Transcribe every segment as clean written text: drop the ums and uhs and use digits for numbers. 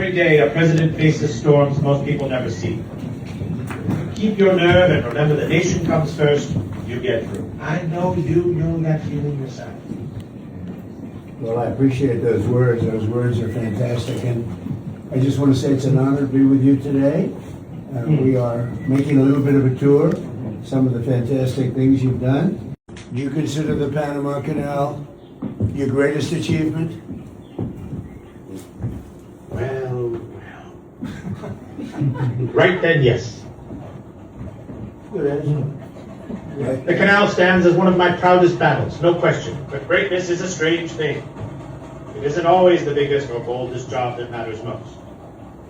Every day a president faces storms most people never see. Keep your nerve and remember the nation comes first. You get through. I know you know that feeling yourself. Well, I appreciate those words. Those words are fantastic. And I just want to say it's an honor to be with you today. We are making a little bit of a tour, some of the fantastic things you've done. Do you consider the Panama Canal your greatest achievement? Well. Right then, yes. Good answer. The canal stands as one of my proudest battles, no question. But greatness is a strange thing. It isn't always the biggest or boldest job that matters most.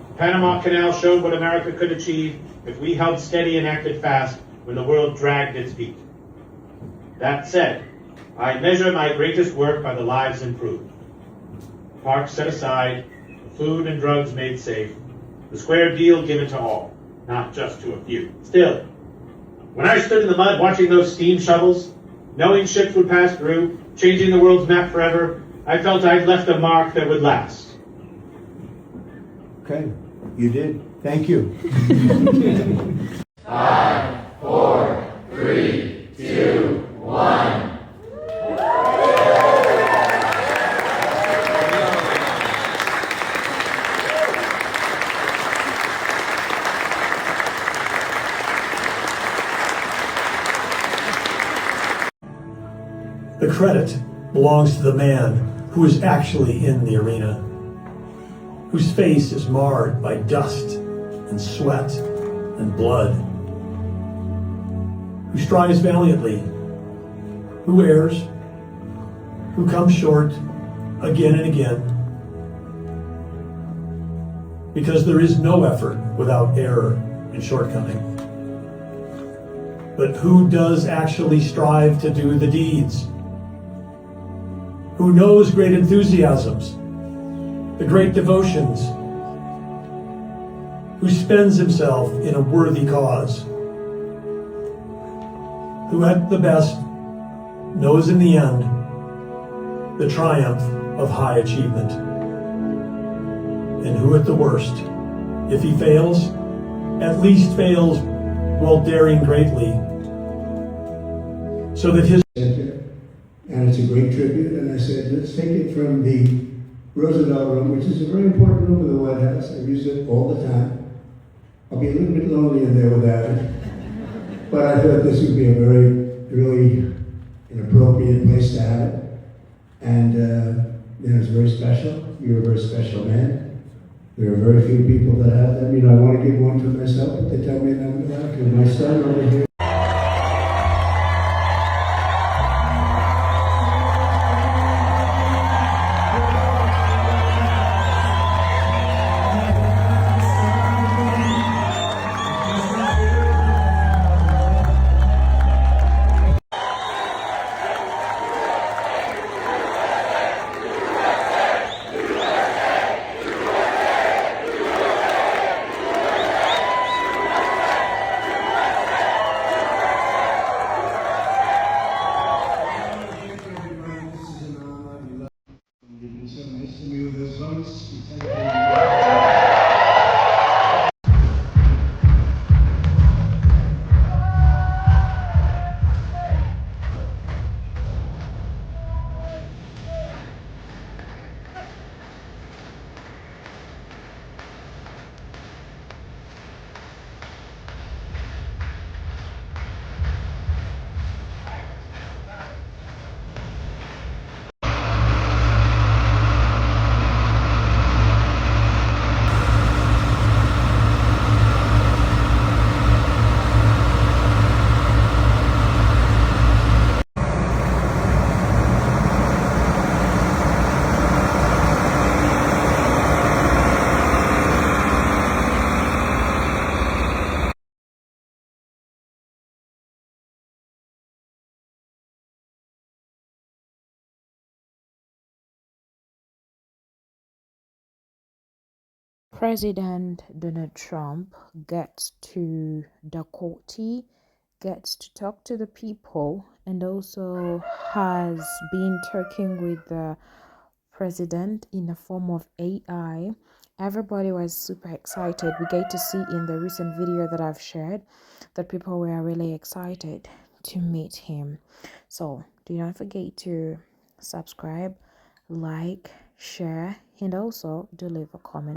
The Panama Canal showed what America could achieve if we held steady and acted fast when the world dragged its feet. That said, I measure my greatest work by the lives improved. Parks set aside, food and drugs made safe, the square deal given to all, not just to a few. Still, when I stood in the mud watching those steam shovels, knowing ships would pass through, changing the world's map forever, I felt I'd left a mark that would last. Okay, you did. Thank you. 5, 4, 3, 2, 1. The credit belongs to the man who is actually in the arena, whose face is marred by dust and sweat and blood, who strives valiantly, who errs, who comes short again and again, because there is no effort without error and shortcoming. But who does actually strive to do the deeds? Who knows great enthusiasms, the great devotions, who spends himself in a worthy cause, who at the best knows in the end the triumph of high achievement, and who at the worst, if he fails, at least fails while daring greatly, so that his And it's a great tribute, and I said, let's take it from the Roosevelt room, which is a very important room in the White House. I use it all the time. I'll be a little bit lonely in there without it. But I thought this would be a really an appropriate place to have it. And it's very special. You're a very special man. There are very few people that have them. I want to give one to myself, but they tell me I'm not allowed to. My son over here. President Donald Trump gets to Dakota, gets to talk to the people, and also has been talking with the president in the form of AI. Everybody was super excited. We get to see in the recent video that I've shared that people were really excited to meet him. So do not forget to subscribe, like, share, and also do leave a comment.